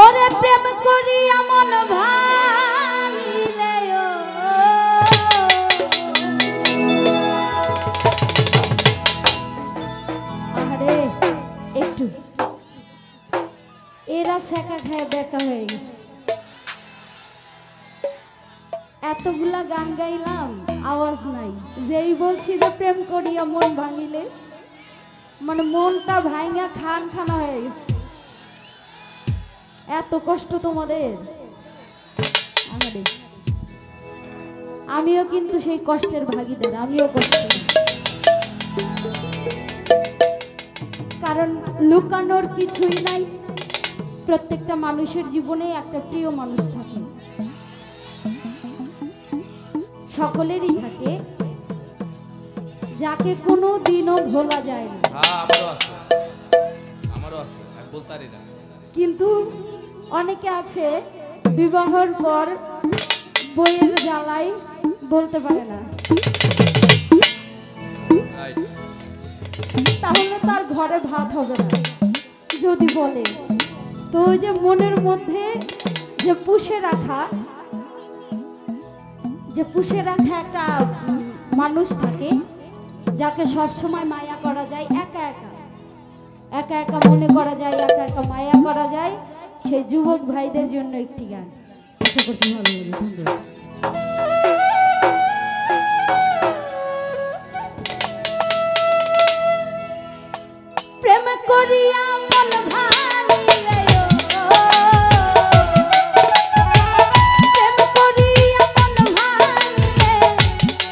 ওরে প্রেম করিয়া মন ভাঙিলে আরে একটু এরা শেখা খায় বেকা হয়ে গেছে। এতগুলা গান গাইলাম আওয়াজ নাই, যেই বলছি যে প্রেম করিয়া মন ভাঙিলে মানে মনটা ভাঙা খান খানা হয়ে গেছে। এত কষ্ট তোমাদের। আমিও কিন্তু সেই কষ্টের ভাগিদার, আমিও কষ্ট, কারণ লুকানোর কিছুই নাই। প্রত্যেকটা মানুষের জীবনে একটা প্রিয় মানুষ থাকে, সকলেরই থাকে, যাকে কোনো দিনও ভোলা যায় না। কিন্তু অনেকে আছে বিবাহের পর বইয়ের জ্বালাই বলতে পারে না, তাহলে তার ঘরে ভাত হবে না যদি বলে। তো ওই যে মনের মধ্যে যে পুষে রাখা একটা মানুষ থাকে, যাকে সব সময় মায়া করা যায়, একা একা মনে করা যায়, একা একা মায়া করা যায়, সেই যুবক ভাইদের জন্য একটি গান। আশা করছি ভালো লাগবে। ধন্যবাদ। প্রেম করিয়া মন ভাঙিলে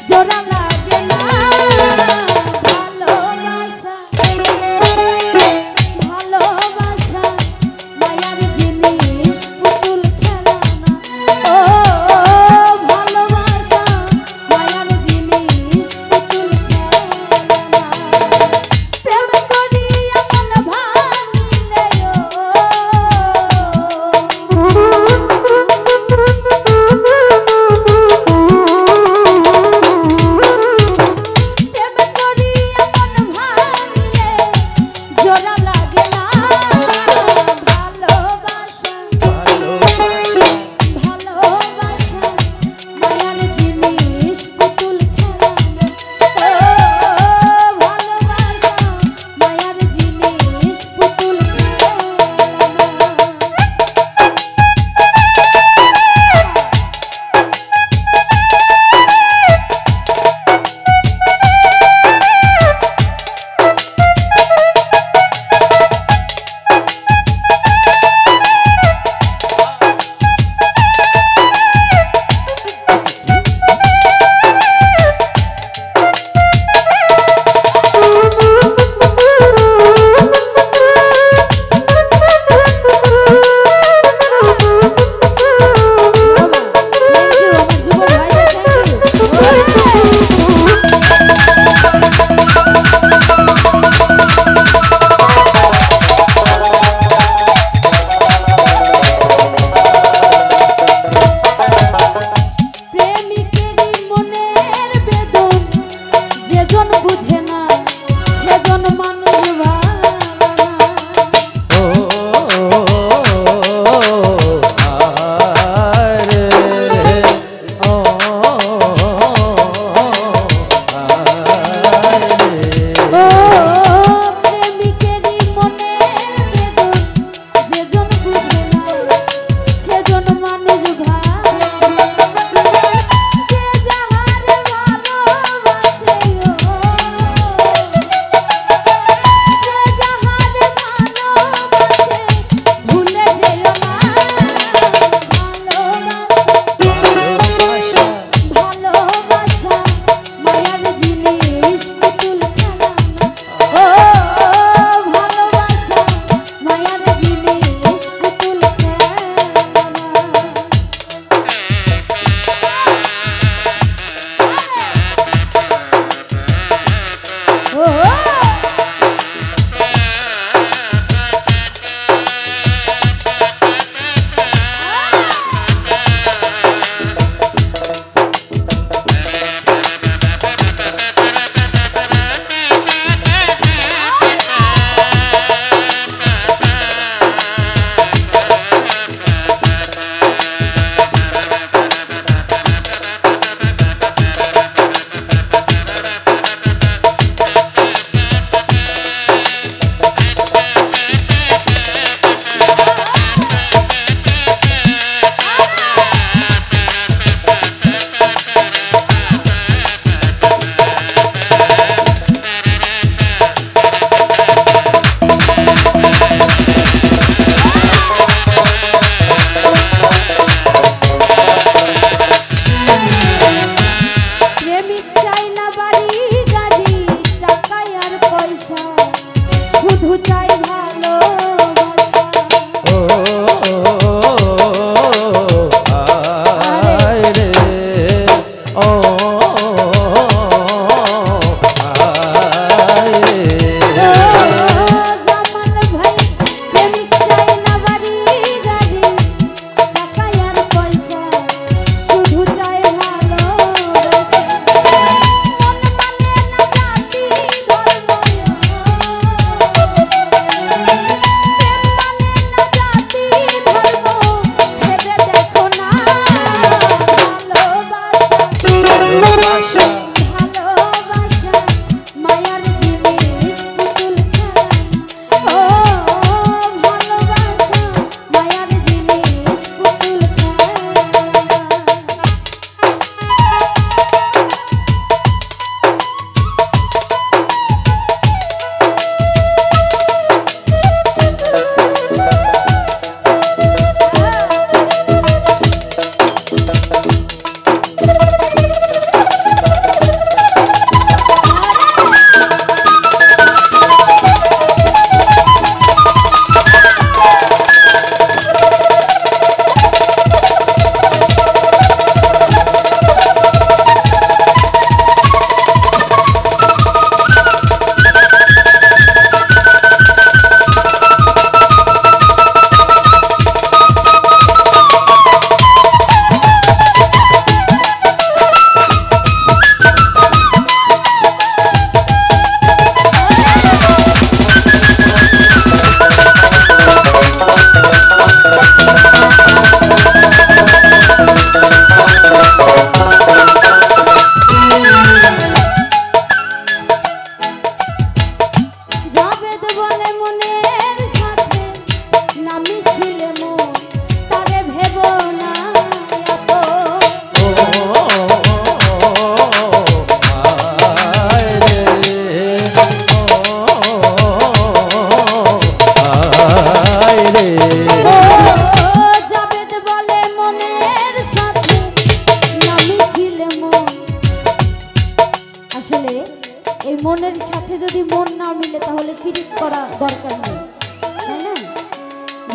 জোড়া লাগে না ভালোবাসা, ভালোবাসা মায়ার জিনিস পুতুল খেলা না। ও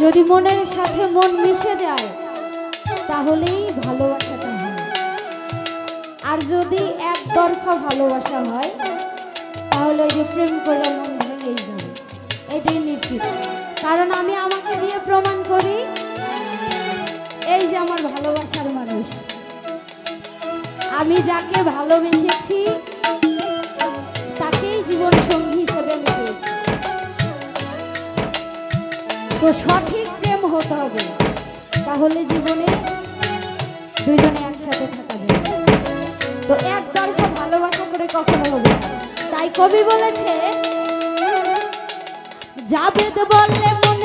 যদি মনের সাথে মন মিশে যায় তাহলেই ভালোবাসাটা হয়। আর যদি একতরফা ভালোবাসা হয় তাহলে ওই যে প্রেম করে মন ভেঙেই যাবে, এটাই নিশ্চিত। কারণ আমি আমাকে দিয়ে প্রমাণ করি, এই যে আমার ভালোবাসার মানুষ, আমি যাকে ভালোবেসেছি তাকেই জীবন সঙ্গী হিসেবে আমি পেয়েছি। তো সঠিক প্রেম হতে হবে, তাহলে জীবনে দুজনে একসাথে থাকা যাবে। তো একতরফা ভালোবাসা করে কখনো হবে না। তাই কবি বলেছে, জাবেদ বললে মন